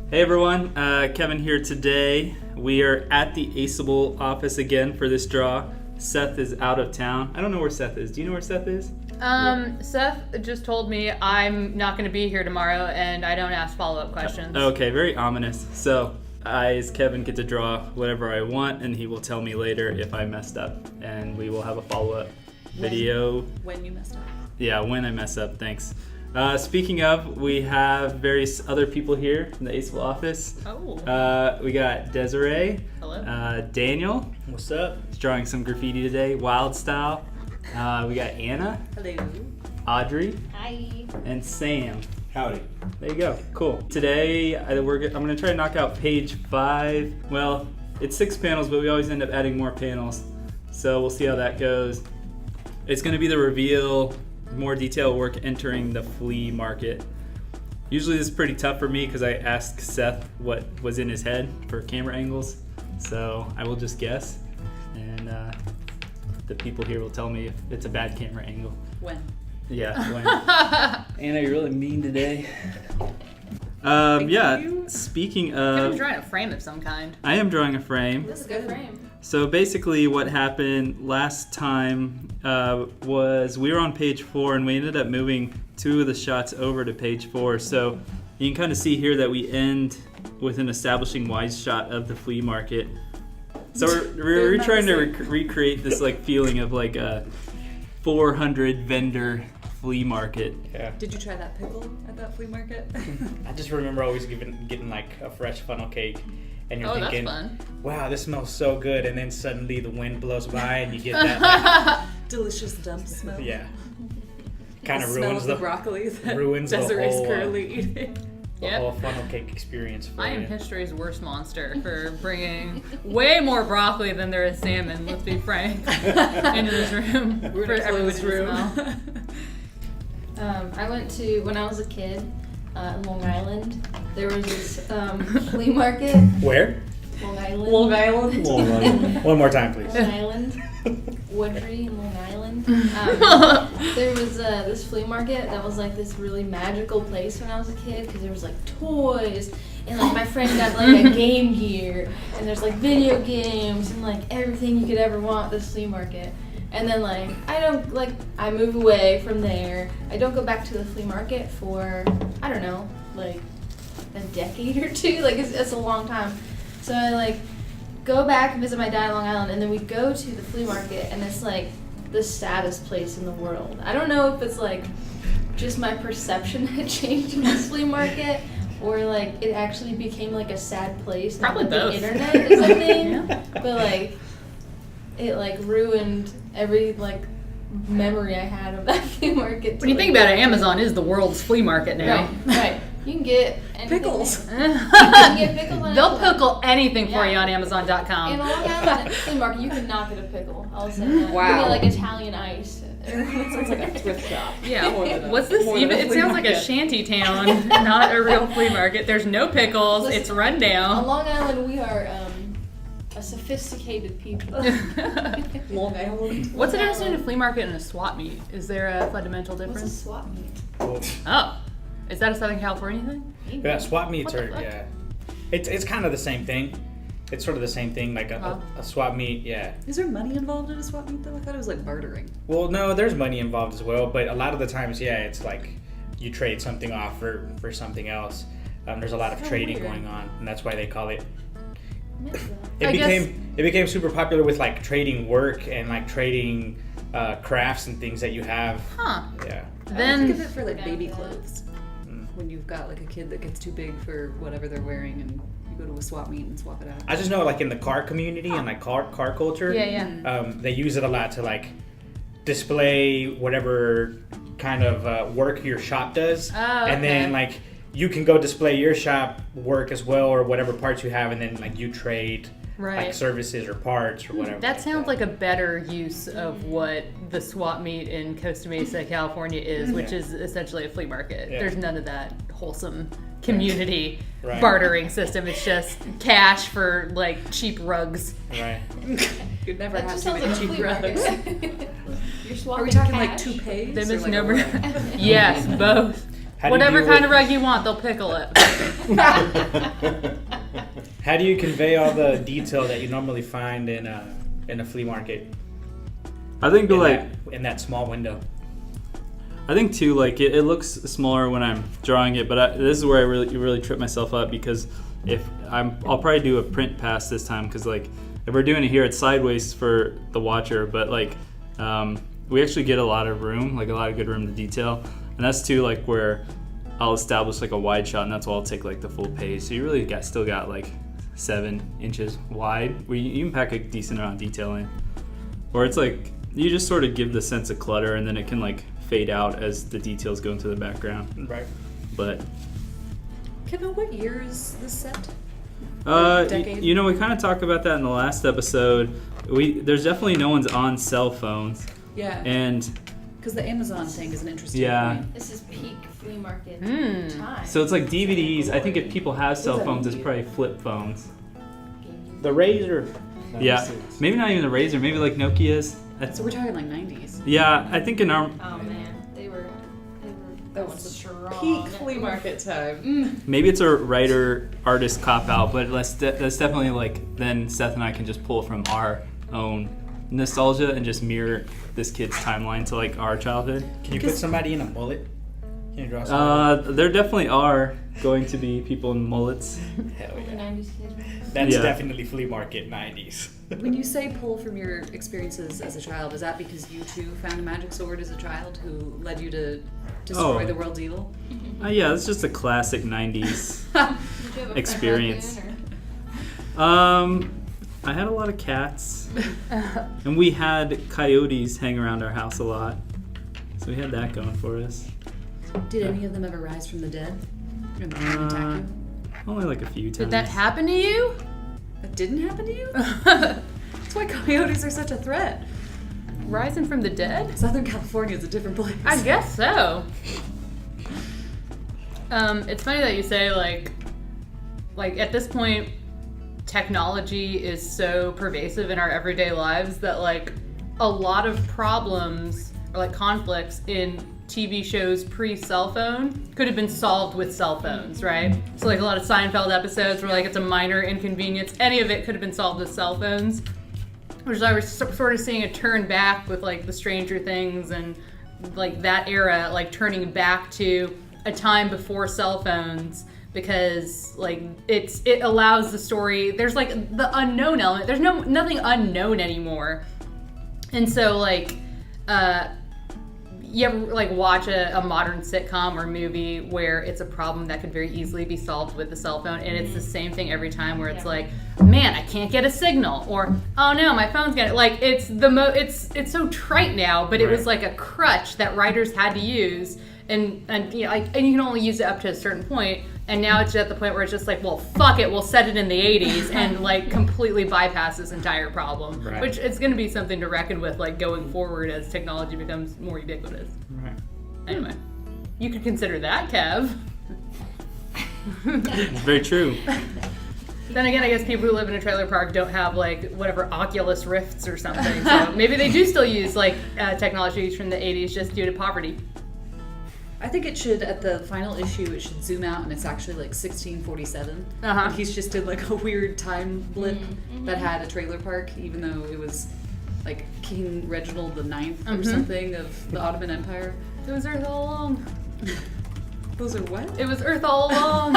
Hey everyone, Kevin here today. We are at the Aceable office again for this draw. Seth is out of town. I don't know where Seth is. Do you know where Seth is? Seth just told me I'm not going to be here tomorrow and I don't ask follow-up questions. Okay, very ominous. So I, as Kevin, get to draw whatever I want, and he will tell me later if I messed up, and we will have a follow-up video. When you messed up. Yeah, when I mess up, thanks. Speaking of, we have various other people here in the Aceable office. Oh. We got Desiree. Hello. Daniel. What's up? He's drawing some graffiti today, wild style. We got Anna. Hello. Audrey. Hi. And Sam. Howdy. There you go. Cool. Today, I'm going to try to knock out page 5. Well, it's 6 panels, but we always end up adding more panels. So we'll see how that goes. It's going to be the reveal, more detailed work entering the Flea market. Usually this is pretty tough for me because I asked Seth what was in his head for camera angles. So I will just guess. And the people here will tell me if it's a bad camera angle. When? Yeah, when. Anna, you're really mean today. Speaking of... Kevin's drawing a frame of some kind. I am drawing a frame. This is a good frame. So basically what happened last time was we were on page 4 and we ended up moving 2 of the shots over to page 4. So you can kind of see here that we end with an establishing wide shot of the flea market. So we're trying to recreate this like feeling of like a 400 vendor flea market. Yeah. Did you try that pickle at that flea market? I just remember always getting like a fresh funnel cake, and you're thinking, that's fun. wow, this smells so good, and then suddenly the wind blows by and you get that like, Delicious dump smell. yeah. Kind of The smell ruins of the broccoli that ruins the Desiree's whole, currently eating. the whole funnel cake experience for I am you. history's worst monster for bringing way more broccoli than there is salmon, let's be frank, into this room. We're for in a everyone closed to room. smell. I went to, when I was a kid, in Long Island, there was this flea market. Where? Long Island. Long Island. One more time, please. Long Island. Woodbury, Long Island. There was this flea market that was like this really magical place when I was a kid because there was like toys and like my friend got like a Game Gear and there's like video games and like everything you could ever want at this flea market. And then like I move away from there. I don't go back to the flea market for I don't know like a decade or two. Like it's a long time. So I like go back and visit my dad in Long Island, and then we go to the flea market, and it's like the saddest place in the world. I don't know if it's like just my perception had changed in this flea market, or like it actually became like a sad place. Probably now that both. The internet is a thing, Yeah. but like it like ruined every like memory I had of that flea market. When you think about it, Amazon is the world's flea market now. Right. You can get anything Pickles. there. You can get pickles on They'll Amazon. pickle anything for Yeah. you on In Amazon.com. Long Island flea market, you cannot get a pickle. I'll say that. Wow. You get like Italian ice. Sounds like a thrift shop. Yeah. More than a- What's this more than even? a It flea sounds like a market. shanty town, not a real flea market. There's no pickles. Listen, It's run On down. Long Island, we are a sophisticated people. Long Island. What's the difference between a flea market and a swap meet? Is there a fundamental What's a difference? swap meet? Well, Oh, is that a Southern California thing? yeah, swap meets What the are, fuck? yeah. It's kind of the same thing. It's sort of the same thing, like a swap meet, yeah. Is there money involved in a swap meet though? I thought it was like bartering. Well, no, there's money involved as well, but a lot of the times, yeah, it's like you trade something off for something else. There's a lot of So trading weird. going on, and that's why they call it. I guess- It became super popular with like trading work and like trading crafts and things that you have. Huh. Yeah. I think of Then it for like baby clothes. Mm. When you've got like a kid that gets too big for whatever they're wearing and you go to a swap meet and swap it out. I just know like in the car community and like car culture, yeah. they use it a lot to like display whatever kind of work your shop does, Oh, and then okay. like you can go display your shop work as well or whatever parts you have, and then like you trade Right. like services or parts or whatever. That sounds like a better use of what the swap meet in Costa Mesa, California is, which is essentially a flea market. Yeah. There's none of that wholesome community Right. bartering system. It's just cash for like cheap rugs. right. You'd never That have just too sounds many like a cheap flea rugs. market. You're swapping Are we talking like cash. toupees? They or like a misnumber. rug? Yes, both. How do you Whatever deal kind with- of rug you want, they'll pickle it. How do you convey all the detail that you normally find in a flea market? I think In that small window. I think too, like it looks smaller when I'm drawing it, but this is where I really trip myself up, because I'll probably do a print pass this time, because like if we're doing it here, it's sideways for the watcher, but like we actually get a lot of room, like a lot of good room to detail, and that's too like where I'll establish like a wide shot, and that's why I'll take like the full page. So you really still got like 7 inches wide, where you can pack a decent amount of detail in, or it's like you just sort of give the sense of clutter, and then it can like fade out as the details go into the background. Right. But Kevin, what year is this set? Decade? you know, we kind of talked about that in the last episode. There's definitely no one's on cell phones, Yeah. and Because the Amazon thing is an interesting Yeah. point. This is peak flea market time. so it's like DVDs. I think if people have cell phones, it's probably flip phones. The razor. Yeah, maybe not even the Razor. Maybe like Nokia's. So we're talking like 90s. Yeah, I think in our Oh man, they were That was the strong. peak flea market time. maybe it's a writer artist cop out, but that's definitely like then Seth and I can just pull from our own nostalgia and just mirror this kid's timeline to like our childhood. Can you put somebody in a mullet? Can you draw somebody? There definitely are going to be people in mullets. Hell The yeah. 90s kids. That's Yeah. definitely flea market 90s. When you say pull from your experiences as a child, is that because you too found a magic sword as a child who led you to destroy Oh. the world's evil? Yeah, it's just a classic 90s. Did you have a pet Experience. raccoon, I had a lot of cats, and we had coyotes hang around our house a lot, so we had that going for us. Did any of them ever rise from the dead and attack you? Only like a few times. Did that happen to you? That didn't happen to you? That's why coyotes are such a threat. Rising from the dead? Southern California is a different place. I guess so. It's funny that you say like at this point, technology is so pervasive in our everyday lives that like a lot of problems or like conflicts in TV shows pre-cell phone could have been solved with cell phones, right? So like a lot of Seinfeld episodes where like it's a minor inconvenience, any of it could have been solved with cell phones. Which is why we're sort of seeing a turn back with like the Stranger Things and like that era, like turning back to a time before cell phones, because like it allows the story. There's like the unknown element. There's nothing unknown anymore, and so like you ever like watch a modern sitcom or movie where it's a problem that could very easily be solved with the cell phone, and it's the same thing every time where it's like, man, I can't get a signal, or oh no, my phone's getting like it's it's so trite now, but it was like a crutch that writers had to use, and you know, and you can only use it up to a certain point, and now it's at the point where it's just like, well, fuck it, we'll set it in the 80s and like completely bypass this entire problem, which it's going to be something to reckon with like going forward as technology becomes more ubiquitous. Right. Anyway, you could consider that, Kev. Very true. Then again, I guess people who live in a trailer park don't have like whatever Oculus Rifts or something, so maybe they do still use like technology from the 80s just due to poverty. I think it should, at the final issue, it should zoom out and it's actually like 1647. Uh-huh. And he's just in like a weird time blip that had a trailer park, even though it was like King Reginald the Ninth or something of the Ottoman Empire. It was Earth all along. Those are what? It was Earth all along.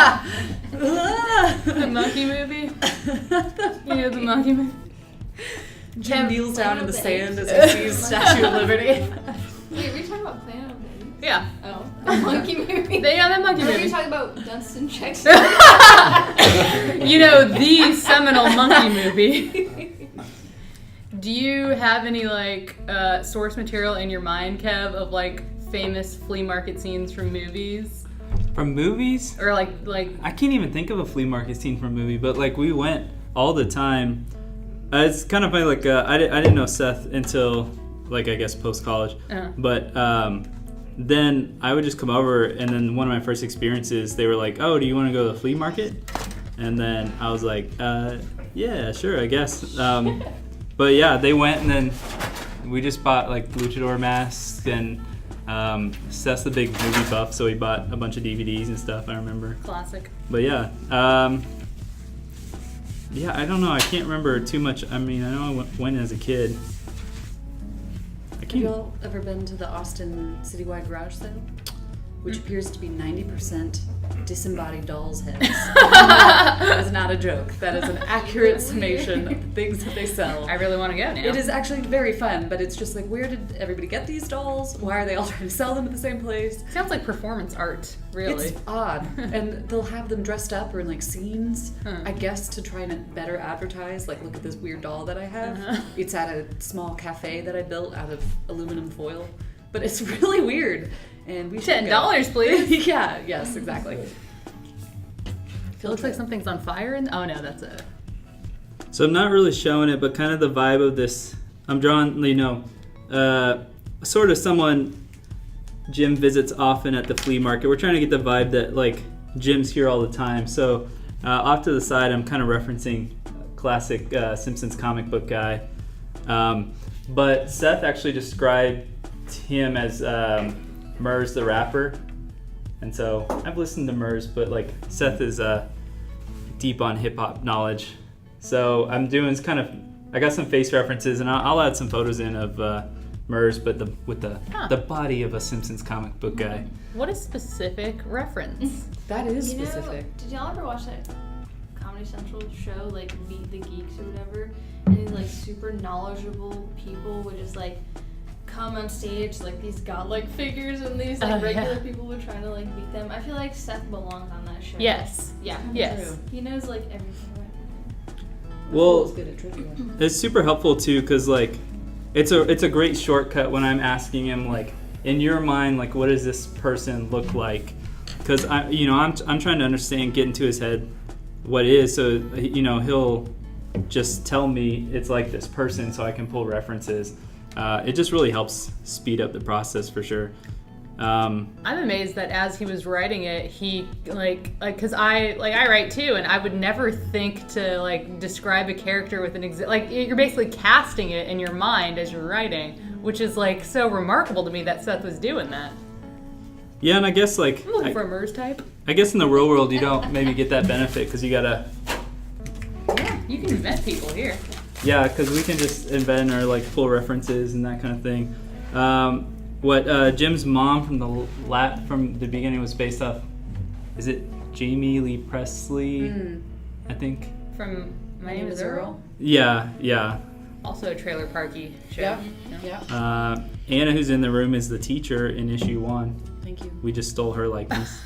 The monkey movie. You know the monkey movie? Jim kneels down in the Planet of the sand as he sees Statue of Liberty. Wait, were you talking about Planet of the Apes? Yeah. Oh, the monkey movie. They have that monkey Were movie. you talking about Dunstan checks? You know, the seminal monkey movie. Do you have any like source material in your mind, Kev, of like famous flea market scenes from movies? From movies? Or like I can't even think of a flea market scene from a movie, but like we went all the time. It's kind of funny, like I didn't know Seth until like I guess post college, but then I would just come over, and then one of my first experiences, they were like, "Oh, do you want to go to the flea market?" And then I was like, "Yeah, sure, I guess." But yeah, they went, and then we just bought like luchador masks, and Seth's a big movie buff, so he bought a bunch of DVDs and stuff, I remember. Classic. But yeah, yeah, I don't know. I can't remember too much. I mean, I know I went as a kid. I Have can't. y'all ever been to the Austin Citywide Garage Sale? Which appears to be 90% disembodied dolls' heads. That is not a joke. That is an accurate summation of the things that they sell. I really want to go now. It is actually very fun, but it's just like, where did everybody get these dolls? Why are they all trying to sell them at the same place? Sounds like performance art, really. It's odd. And they'll have them dressed up or in like scenes, I guess, to try and better advertise, like, look at this weird doll that I have. It's at a small cafe that I built out of aluminum foil. But it's really weird. And we should go. $10, please. Yeah, yes, exactly. It looks like something's on fire. Oh no, that's a. So I'm not really showing it, but kind of the vibe of this. I'm drawing, sort of someone Jim visits often at the flea market. We're trying to get the vibe that like Jim's here all the time. So off to the side, I'm kind of referencing classic Simpsons comic book guy. But Seth actually described him as Murs the rapper. And so I've listened to Murs, but like Seth is deep on hip hop knowledge. So I'm doing I got some face references, and I'll add some photos in of Murs, but with the body of a Simpsons comic book guy. What a specific reference. That is You specific. know, did y'all ever watch that Comedy Central show, like Meet the Geeks or whatever? And these like super knowledgeable people would just like come on stage like these godlike figures, and these like regular people were trying to like beat them. I feel like Seth belongs on that show. Yes. Yeah. Yes. True. He knows like everything right. Well, Good at trivia. it's super helpful too, because like it's a great shortcut when I'm asking him like, in your mind, like what does this person look like? Because I'm trying to understand, get into his head what it is, so he'll just tell me it's like this person, so I can pull references. It just really helps speed up the process for sure. I'm amazed that as he was writing it, he because I write too, and I would never think to like describe a character with an you're basically casting it in your mind as you're writing, which is like so remarkable to me that Seth was doing that. Yeah, and I guess like I'm looking for a Murs type. I guess in the real world you don't maybe get that benefit because you gotta. Yeah, you can invent people here. Yeah, because we can just invent or like pull references and that kind of thing. Jim's mom from the beginning was based off, is it Jamie Lee Presley? I think. From My Name is Earl. Yeah. Also a Trailer Parky show. Yeah. Anna, who's in the room, is the teacher in issue 1. Thank you. We just stole her likeness.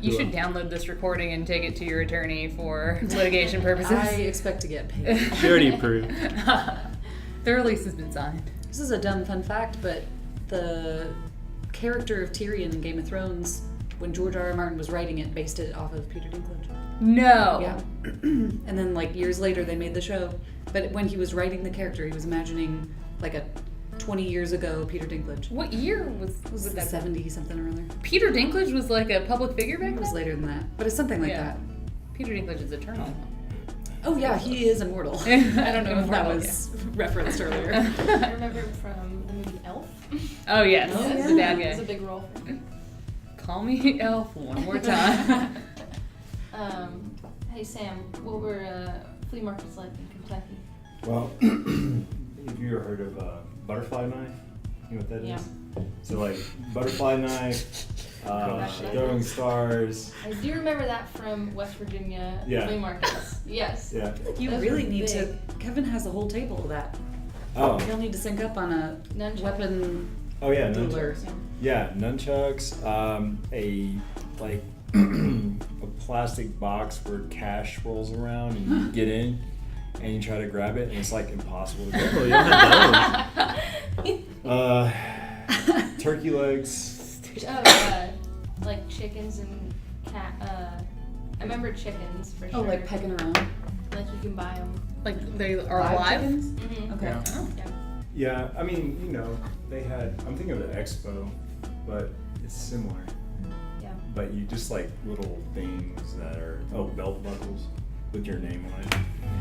You should download this recording and take it to your attorney for litigation purposes. I expect to get paid. She already approved. The release has been signed. This is a dumb fun fact, but the character of Tyrion in Game of Thrones, when George R.R. Martin was writing it, based it off of Peter Dinklage. No. Yeah. And then like years later they made the show. But when he was writing the character, he was imagining like a 20 years ago Peter Dinklage. What year was Was it that? 70 something or other? Peter Dinklage was like a public figure back It was then? later than that. But it's something like Yeah. that. Peter Dinklage is eternal. Oh yeah, he is immortal. I don't know if that Immortal, was referenced earlier. I remember him from the movie Elf. Oh yes, Oh, the bad It's a guy. big role for him. Call me Elf one more time. Hey Sam, what were flea markets like in Kentucky? Well, have you ever heard of butterfly knife? You know what that is? Yeah. So like butterfly knife, throwing stars. I do remember that from West Virginia flea markets. Yes. Yeah. You Those really were need to. big. Kevin has a whole table of that. Oh. You'll need to sync up on a Nunchuck. weapon Oh yeah. dealer. Nunchucks. Yeah, nunchucks. A plastic box where cash rolls around and you get in and you try to grab it and it's like impossible to Oh, get. you don't have those. Turkey legs. Like chickens and cat. I remember chickens for sure. Oh, like pecking around. Like you can buy them. Like they are Live alive? chickens? Mm-hmm. Okay. Yeah. Oh. Yeah. Yeah, I mean, they had, I'm thinking of the Expo, but it's similar. Yeah. But you just like little things that are, belt buckles with your name on it.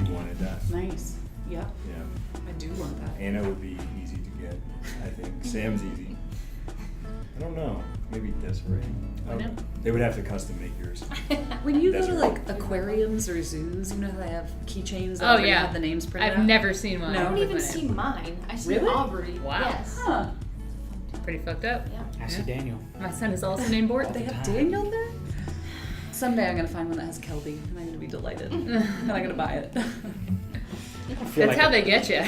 You wanted that. Nice. Yeah, Yeah. I do want that. Anna would be easy to get. I think Sam's easy. I don't know. Maybe Desiree. know. They would have to custom make yours. When you go to Desiree. like aquariums or zoos, you know how they have keychains that Oh, already yeah. have the names printed I've out? never seen one. I don't No. even see mine. I see Really? Aubrey. Wow. Yes. Huh. Pretty fucked up. Yeah. I see Daniel. My son is also named Bort. They have Daniel there? Someday I'm gonna find one that has Kelby, and I'm gonna be delighted. And I'm gonna buy it. That's how they get you.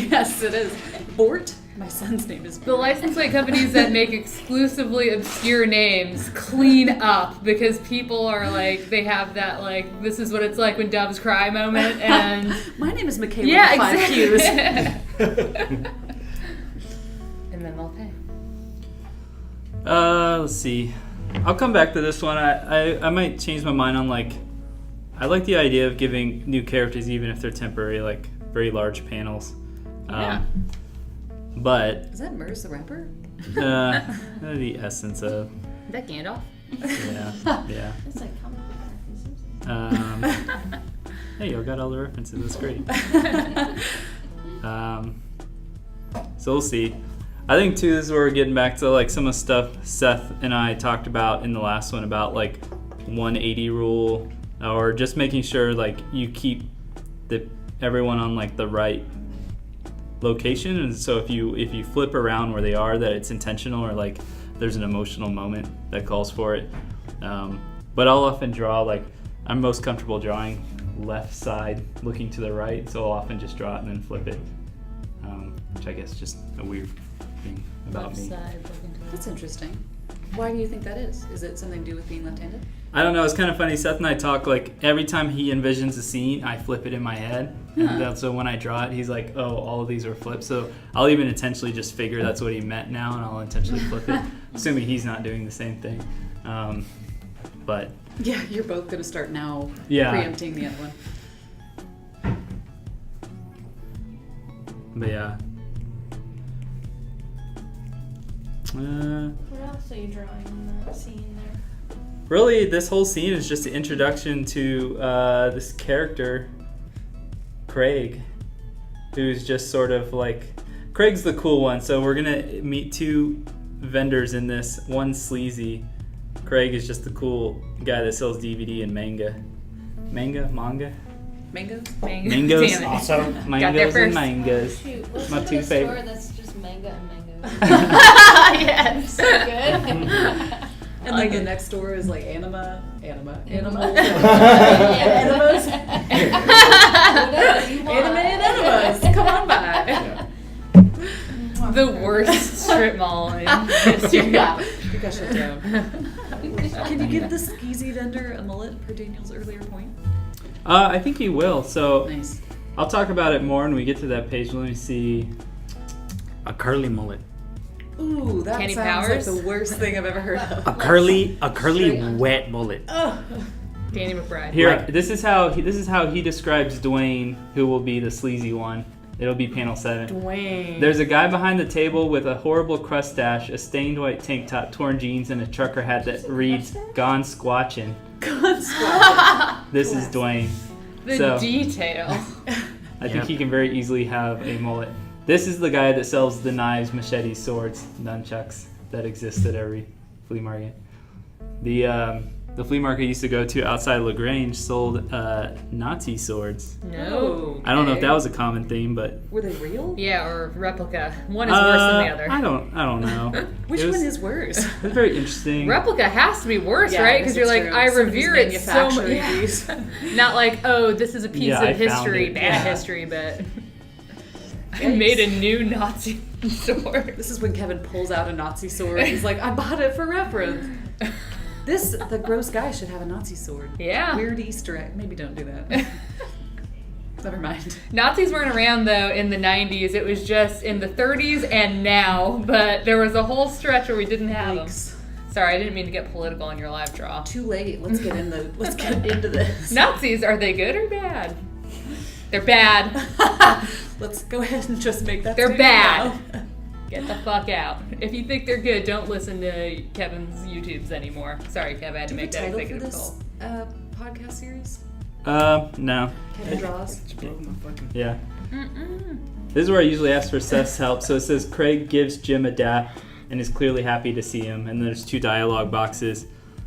Yes, it is. Bort? My son's name is The Bort. license plate companies that make exclusively obscure names clean up because people are like, they have that like, this is what it's like when doves cry moment, and My name is Michaela yeah, with 5 Q's. exactly. And then they'll pay. Let's see. I'll come back to this one. I might change my mind on like, I like the idea of giving new characters even if they're temporary, like very large panels. Yeah. But Is that Merz the rapper? the essence of Is that Gandalf? yeah. It's like comic book references. Hey, you got all the references. That's great. So we'll see. I think too, this is where we're getting back to like some of the stuff Seth and I talked about in the last one about like 180 rule, or just making sure like you keep everyone on like the right location. And so if you flip around where they are, that it's intentional, or like there's an emotional moment that calls for it. But I'll often draw like, I'm most comfortable drawing left side looking to the right, so I'll often just draw it and then flip it, which I guess is just a weird thing about Left me. side, looking to the That's interesting. Why do you think that is? Is it something to do with being left-handed? I don't know, it's kind of funny. Seth and I talk like every time he envisions a scene, I flip it in my head. And then, so when I draw it, he's like, oh, all of these are flipped. So I'll even intentionally just figure that's what he meant now, and I'll intentionally flip it, assuming he's not doing the same thing. But Yeah, you're both going to start now Yeah. preempting the other one. But yeah. What else are you drawing in that scene there? Really, this whole scene is just an introduction to this character, Craig, who's just sort of like, Craig's the cool one. So we're gonna meet two vendors in this. One sleazy. Craig is just the cool guy that sells DVD and manga. Manga? Mangoes? Mangoes. Damn it. Also, Mangoes and first. mangas. Shoot, what's My the two store favorite. that's just manga and mango? Yes. So good. And then the next door is like anima. Yeah. Animas. Whatever you want. Anime and animas. Come on by. Yeah. The worst strip mall in history. Yeah. You got shut down. Can you give the skeezy vendor a mullet per Daniel's earlier point? I think he will. So Nice. I'll talk about it more when we get to that page. Let me see. a curly mullet. Ooh, that Kenny sounds Powers? like the worst thing I've ever heard of. A curly wet mullet. Danny McBride. Here, Like- this is how he describes Dwayne, who will be the sleazy one. It'll be panel 7. Dwayne. There's a guy behind the table with a horrible crustache, a stained white tank top, torn jeans, and a trucker hat that reads "Gone Squatchin'." This is Dwayne. the so- detail. I think he can very easily have a mullet. This is the guy that sells the knives, machetes, swords, nunchucks that exist at every flea market. The flea market I used to go to outside LaGrange sold Nazi swords. No. I don't know if that was a common theme, but Were they real? Yeah, or replica. One is worse than the other. I don't know. Which It was- one is worse? It was very interesting. Replica has to be worse, Yeah, right? I guess Because you're it's like, true. I Somebody's revere it so much. manufacturing these. Not like, oh, this is a piece Yeah, I of found history, it. bad Yeah. history, but I made a new Nazi sword. This is when Kevin pulls out a Nazi sword. He's like, I bought it for reference. The gross guy should have a Nazi sword. Yeah. Weird Easter egg. Maybe don't do that. Never mind. Nazis weren't around though in the 90s. It was just in the 30s and now, but there was a whole stretch where we didn't have them. Yikes. Sorry, I didn't mean to get political on your live draw. Too late. Let's get into this. Nazis, are they good or bad? They're bad. Let's go ahead and just make that They're statement bad. now. Get the fuck out. If you think they're good, don't listen to Kevin's YouTubes anymore. Sorry, Kev, I had to Do you make have a that title for executive this call. podcast series? No. Kevin draws. Yeah. This is where I usually ask for Seth's help. So it says Craig gives Jim a dap and is clearly happy to see him. And there's 2 dialogue boxes.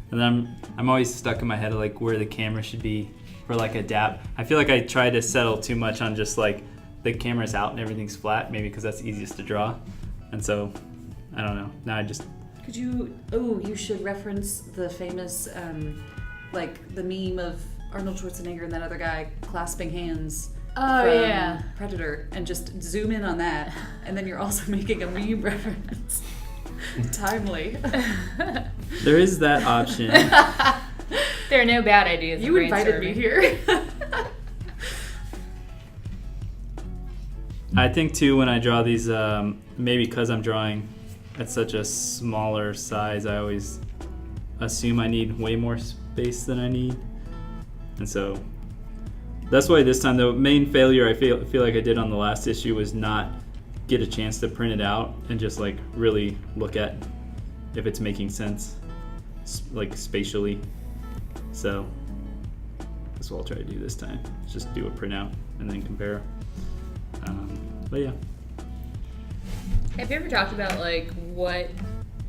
And then I'm always stuck in my head of like where the camera should be for like a dap. I feel like I try to settle too much on just like the camera's out and everything's flat, maybe because that's easiest to draw. And so, I don't know. Now I just... Could you... Oh, you should reference the famous, like, the meme of Arnold Schwarzenegger and that other guy clasping hands Oh, from yeah. Predator, and just zoom in on that, and then you're also making a meme reference. Timely. There is that option. There are no bad ideas. You invited me here. I think too when I draw these, maybe because I'm drawing at such a smaller size, I always assume I need way more space than I need, and so that's why this time the main failure I feel like I did on the last issue was not get a chance to print it out and just like really look at if it's making sense, like spatially. So that's what I'll try to do this time. Just do a printout and then compare. But yeah. Have you ever talked about like what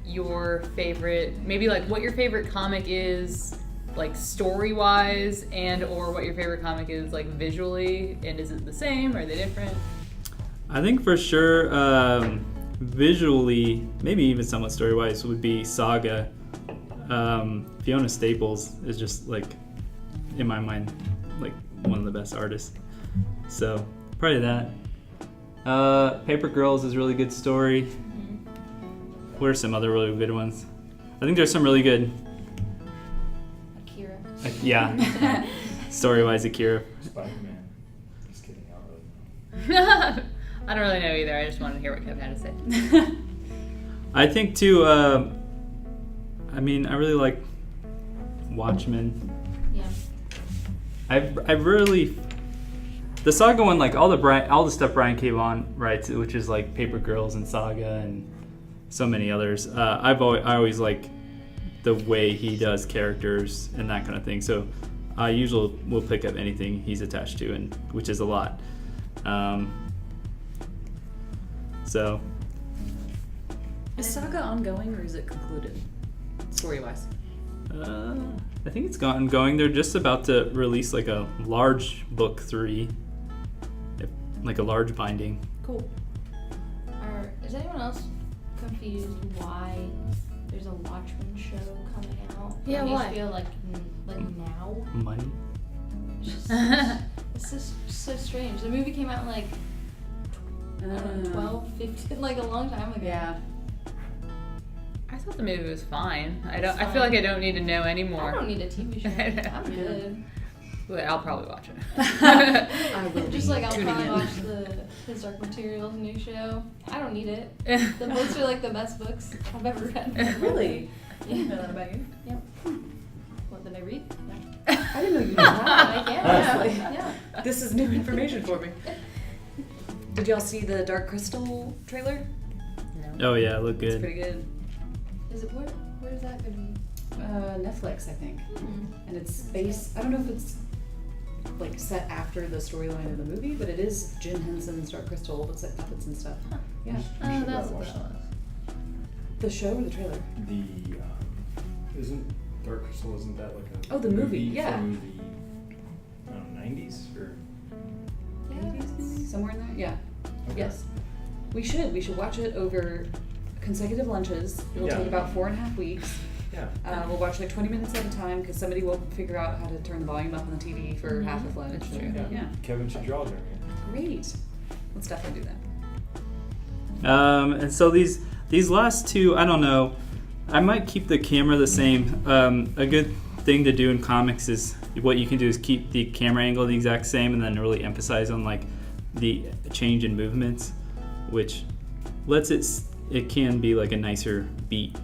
your favorite, maybe like what your favorite comic is, like story-wise, and or what your favorite comic is like visually, and is it the same? Are they different? I think for sure, visually, maybe even somewhat story-wise, would be Saga. Fiona Staples is just like, in my mind, like one of the best artists. So probably that. Paper Girls is a really good story. What are some other really good ones? I think there's some really good. Akira. Yeah. Story-wise, Akira. Spider-Man. Just kidding. I don't really know. I don't really know either. I just wanted to hear what Kevin had to say. I think too. I mean, I really like Watchmen. Yeah. I've really the Saga one, like all the stuff Brian K. Vaughan writes, which is like Paper Girls and Saga and so many others. I always like the way he does characters and that kind of thing. So I usually will pick up anything he's attached to, and which is a lot. So Is Saga ongoing or is it concluded, story-wise? I think it's gotten going. They're just about to release like a large book 3, like a large binding. Cool. Is anyone else confused why there's a Watchmen show coming out? Yeah, It makes why? me feel like now. Money. It's just so strange. The movie came out in like 12, 15, like a long time ago. Yeah. I thought the movie was fine. I It's feel like fine. I don't need to know anymore. I don't need a TV show. I'm good. But I'll probably watch it. I will Just be like I'll tuning probably in. watch His Dark Materials new show. I don't need it. The books are like the best books I've ever read. Really? Yeah. I didn't know that about you. Yep. What did I read? I didn't know you knew Yeah, that. I can. Honestly. Yeah. This is new information for me. Did y'all see the Dark Crystal trailer? Oh yeah, it looked It's good. pretty good. Is it where is that going to be? Netflix, I think. Hmm. And it's based, I don't know if it's like set after the storyline of the movie, but it is Jim Henson's Dark Crystal. Looks like puppets and stuff. Huh. Yeah. Oh, that's what that was. The show or the trailer? The isn't Dark Crystal? Isn't that like a Oh, the movie, yeah. from the I don't know, 90s or? Yeah. 80s maybe? Somewhere in there? Yeah. Okay. Yes. We should watch it over consecutive lunches. It'll Yeah. take about 4.5 weeks. Yeah. We'll watch like 20 minutes at a time because somebody will figure out how to turn the volume up on the TV for half of lunch. That's So, true. yeah. Kevin should draw during it. Great. Let's definitely do that. And so these last two, I don't know. I might keep the camera the same. A good thing to do in comics is what you can do is keep the camera angle the exact same, and then really emphasize on like the change in movements, which lets it can be like a nicer beat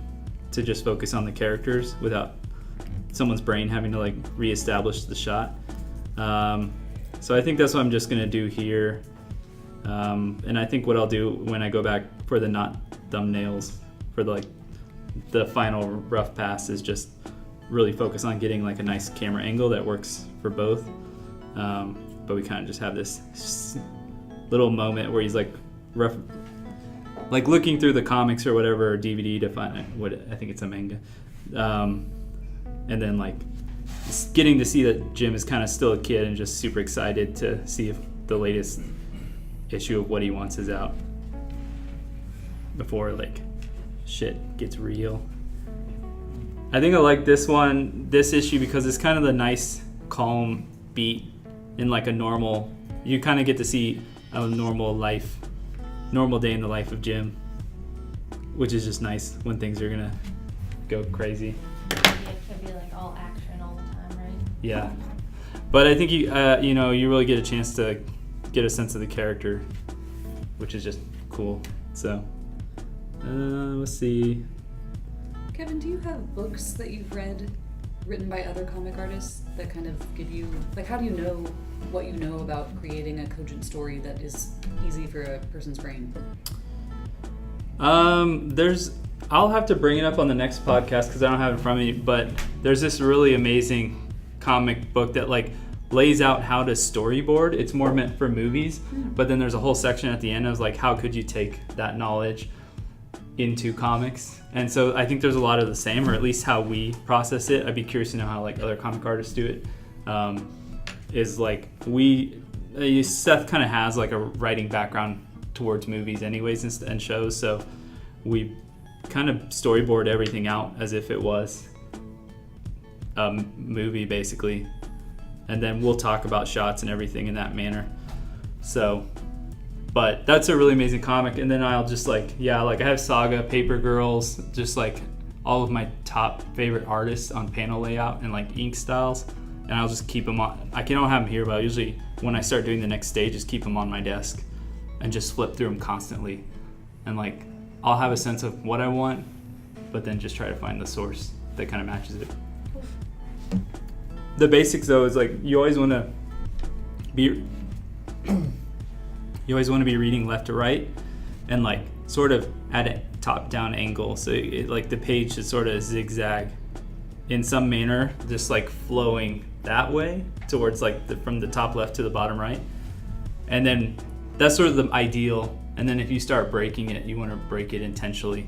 to just focus on the characters without someone's brain having to like reestablish the shot. So I think that's what I'm just gonna do here. And I think what I'll do when I go back for the not thumbnails for the final rough pass is just really focus on getting like a nice camera angle that works for both. But we kind of just have this little moment where he's like like looking through the comics or whatever, or DVD to find what I think it's a manga, and then like getting to see that Jim is kind of still a kid and just super excited to see if the latest issue of What He Wants is out before like shit gets real. I think I like this issue because it's kind of the nice calm beat in like a normal, you kind of get to see a normal day in the life of Jim, which is just nice when things are gonna go crazy. It can be like all action all the time, right? Yeah, but I think you really get a chance to get a sense of the character, which is just cool. So let's see. Kevin, do you have books that you've read written by other comic artists that kind of give you, like, how do you know what you know about creating a cogent story that is easy for a person's brain? I'll have to bring it up on the next podcast because I don't have it in front of me, but there's this really amazing comic book that like lays out how to storyboard. It's more meant for movies, but then there's a whole section at the end of like, how could you take that knowledge into comics? And so I think there's a lot of the same, or at least how we process it. I'd be curious to know how like other comic artists do it. Is like Seth kind of has like a writing background towards movies anyways and shows, so we kind of storyboard everything out as if it was a movie basically, and then we'll talk about shots and everything in that manner. So but that's a really amazing comic. And then I'll just like I have Saga, Paper Girls, just like all of my top favorite artists on panel layout and like ink styles, and I'll just keep them on. I don't have them here, but I usually when I start doing the next stage, just keep them on my desk and just flip through them constantly, and like I'll have a sense of what I want, but then just try to find the source that kind of matches it. The basics though is like you always want to be reading left to right, and like sort of at a top-down angle, so like the page should sort of zigzag in some manner, just like flowing that way towards like from the top left to the bottom right, and then that's sort of the ideal. And then if you start breaking it, you want to break it intentionally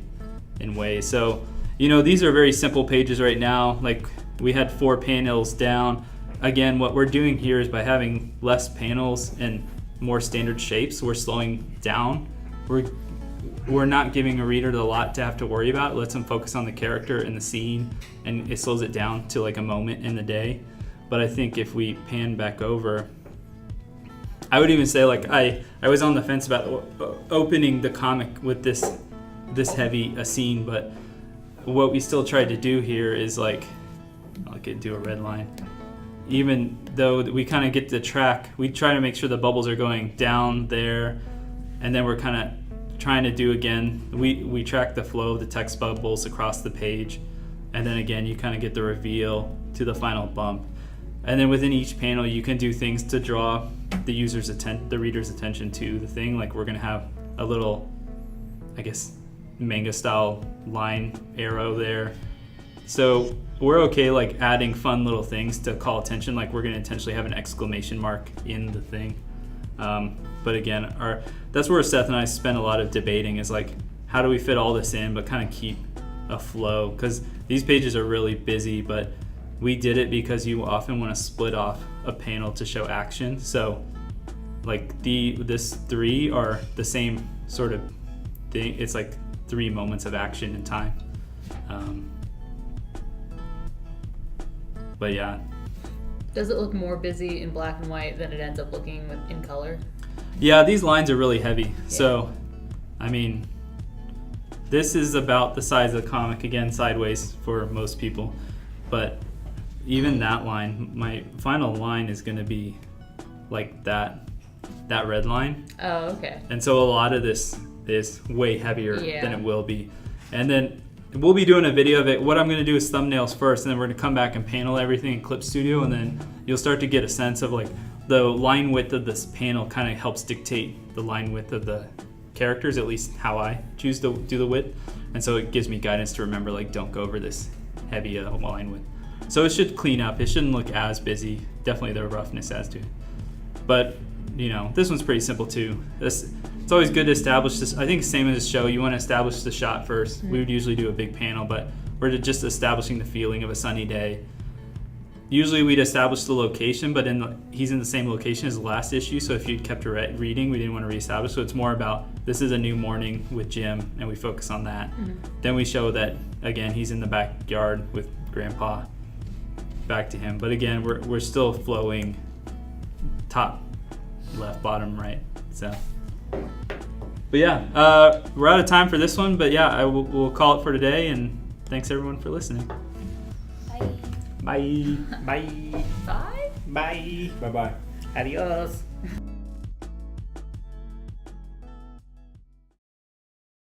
in ways. So these are very simple pages right now. Like we had 4 panels down. Again, what we're doing here is by having less panels and more standard shapes, we're slowing down. We're not giving a reader a lot to have to worry about. It lets them focus on the character and the scene, and it slows it down to like a moment in the day. But I think if we pan back over, I would even say like I was on the fence about opening the comic with this heavy a scene, but what we still tried to do here is like, I'll do a red line. Even though we kind of get the track, we try to make sure the bubbles are going down there, and then we're kind of trying to do again, we track the flow of the text bubbles across the page, and then again you kind of get the reveal to the final bump. And then within each panel you can do things to draw the reader's attention to the thing. Like we're going to have a little, I guess, manga style line arrow there. So we're okay like adding fun little things to call attention, like we're going to intentionally have an exclamation mark in the thing. But again, that's where Seth and I spend a lot of debating, is like, how do we fit all this in but kind of keep a flow? Because these pages are really busy, but we did it because you often want to split off a panel to show action. So like this 3 are the same sort of thing. It's like 3 moments of action in time. But yeah. Does it look more busy in black and white than it ends up looking in color? Yeah, these lines are really heavy. Yeah. So, I mean, this is about the size of the comic, again, sideways for most people. But even that line, my final line is going to be like that red line. Oh, okay. And so a lot of this is way heavier than it will be. And then we'll be doing a video of it. What I'm going to do is thumbnails first, and then we're going to come back and panel everything in Clip Studio, and then you'll start to get a sense of like the line width of this panel kind of helps dictate the line width of the characters, at least how I choose to do the width. And so it gives me guidance to remember, like, don't go over this heavy line width. So it should clean up. It shouldn't look as busy. Definitely the roughness adds to it. But this one's pretty simple too. It's always good to establish this. I think same as the show, you want to establish the shot first. We would usually do a big panel, but we're just establishing the feeling of a sunny day. Usually we'd establish the location, but he's in the same location as the last issue, so if you'd kept reading, we didn't want to reestablish. So it's more about this is a new morning with Jim, and we focus on that. Then we show that, again, he's in the backyard with Grandpa, back to him. But again, we're still flowing top, left, bottom, right. So, but yeah, we're out of time for this one, but yeah, we'll call it for today, and thanks everyone for listening. Bye. Bye. Bye. Bye. Bye. Bye bye. Adios.